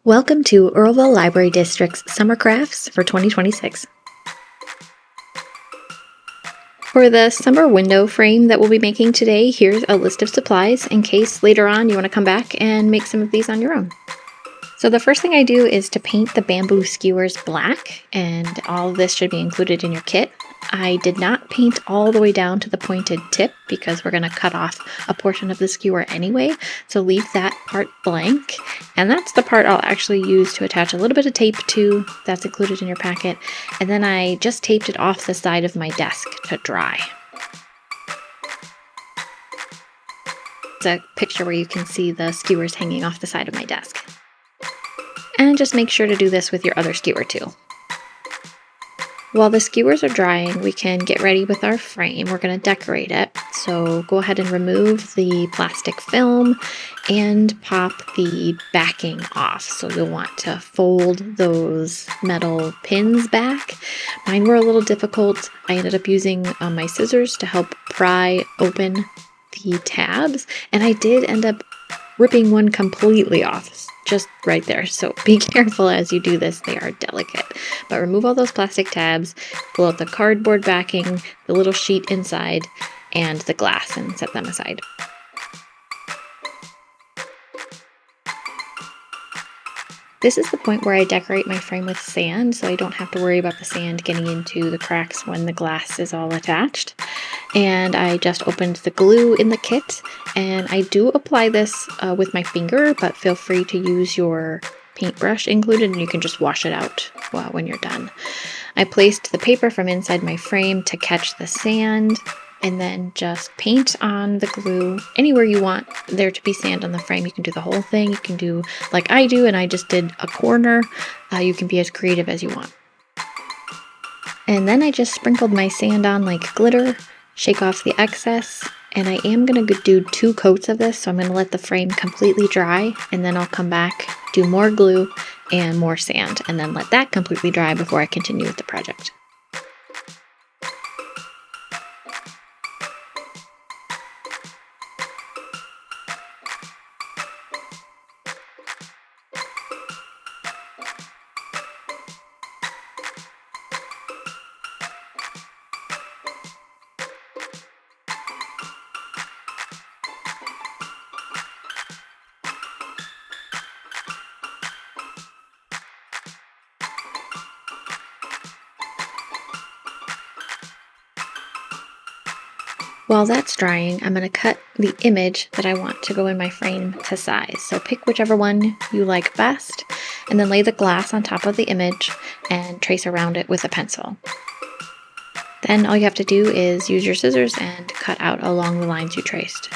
Welcome to Earlville Library District's Summer Crafts for 2026. For the summer window frame that we'll be making today, here's a list of supplies in case later on you want to come back and make some of these on your own. So the first thing I do is to paint the bamboo skewers black, and all of this should be included in your kit. I did not paint all the way down to the pointed tip because we're going to cut off a portion of the skewer anyway, so leave that part blank. And that's the part I'll actually use to attach a little bit of tape to. That's included in your packet. And then I just taped it off the side of my desk to dry. It's a picture where you can see the skewers hanging off the side of my desk. And just make sure to do this with your other skewer too. While the skewers are drying, we can get ready with our frame. We're going to decorate it. So go ahead and remove the plastic film and pop the backing off. So you'll want to fold those metal pins back. Mine were a little difficult. I ended up using my scissors to help pry open the tabs, and I did end up ripping one completely off, just right there. So be careful as you do this, they are delicate. But remove all those plastic tabs, pull out the cardboard backing, the little sheet inside, and the glass, and set them aside. This is the point where I decorate my frame with sand, so I don't have to worry about the sand getting into the cracks when the glass is all attached. And I just opened the glue in the kit, and I do apply this with my finger, but feel free to use your paintbrush included, and you can just wash it out when you're done. I placed the paper from inside my frame to catch the sand, and then just paint on the glue anywhere you want there to be sand on the frame. You can do the whole thing. You can do like I do, and I just did a corner. You can be as creative as you want. And then I just sprinkled my sand on like glitter, shake off the excess, and I am going to do 2 coats of this, so I'm going to let the frame completely dry, and then I'll come back, do more glue and more sand, and then let that completely dry before I continue with the project. While that's drying, I'm going to cut the image that I want to go in my frame to size. So pick whichever one you like best, and then lay the glass on top of the image and trace around it with a pencil. Then all you have to do is use your scissors and cut out along the lines you traced.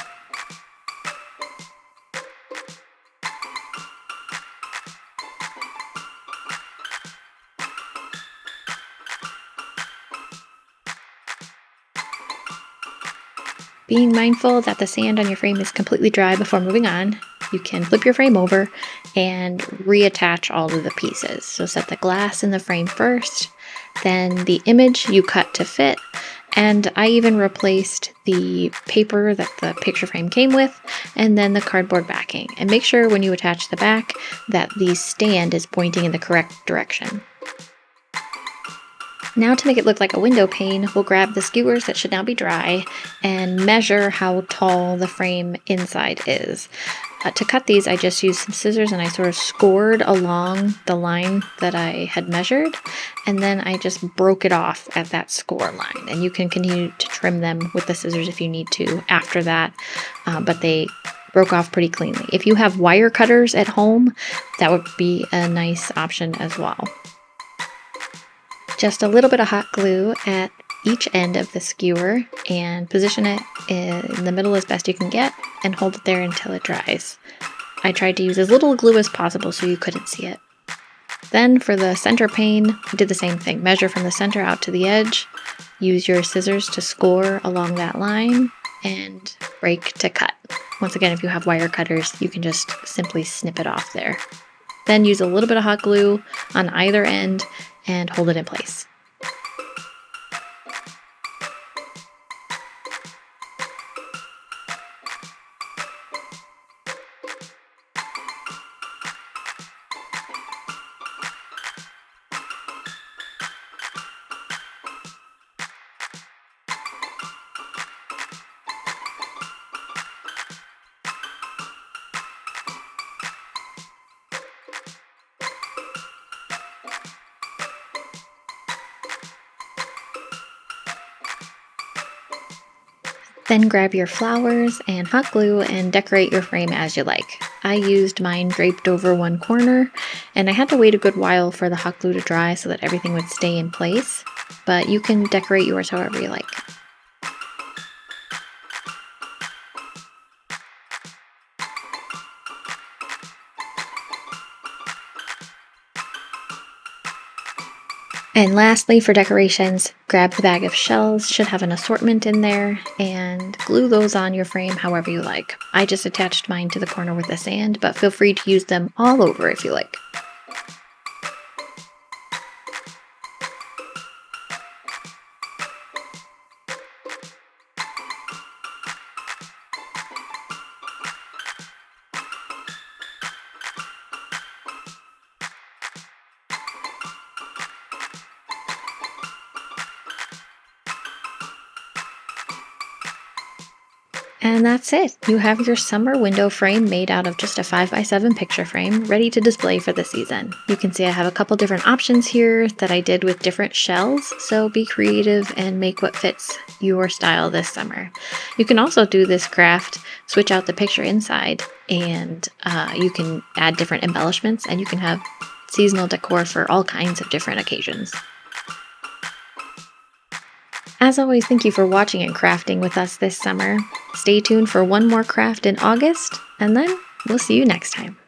Being mindful that the sand on your frame is completely dry before moving on, you can flip your frame over and reattach all of the pieces. So set the glass in the frame first, then the image you cut to fit, and I even replaced the paper that the picture frame came with, and then the cardboard backing. And make sure when you attach the back that the stand is pointing in the correct direction. Now to make it look like a window pane, we'll grab the skewers that should now be dry and measure how tall the frame inside is. To cut these, I just used some scissors and I sort of scored along the line that I had measured, and then I just broke it off at that score line. And you can continue to trim them with the scissors if you need to after that, but they broke off pretty cleanly. If you have wire cutters at home, that would be a nice option as well. Just a little bit of hot glue at each end of the skewer and position it in the middle as best you can get and hold it there until it dries. I tried to use as little glue as possible so you couldn't see it. Then for the center pane, I did the same thing. Measure from the center out to the edge, use your scissors to score along that line, and break to cut. Once again, if you have wire cutters, you can just simply snip it off there. Then use a little bit of hot glue on either end and hold it in place. Then grab your flowers and hot glue and decorate your frame as you like. I used mine draped over one corner, and I had to wait a good while for the hot glue to dry so that everything would stay in place, but you can decorate yours however you like. And lastly, for decorations, grab the bag of shells, should have an assortment in there, and glue those on your frame however you like. I just attached mine to the corner with the sand, but feel free to use them all over if you like. And that's it. You have your summer window frame made out of just a 5x7 picture frame, ready to display for the season. You can see I have a couple different options here that I did with different shells, so be creative and make what fits your style this summer. You can also do this craft, switch out the picture inside, and you can add different embellishments, and you can have seasonal decor for all kinds of different occasions. As always, thank you for watching and crafting with us this summer. Stay tuned for one more craft in August, and then we'll see you next time.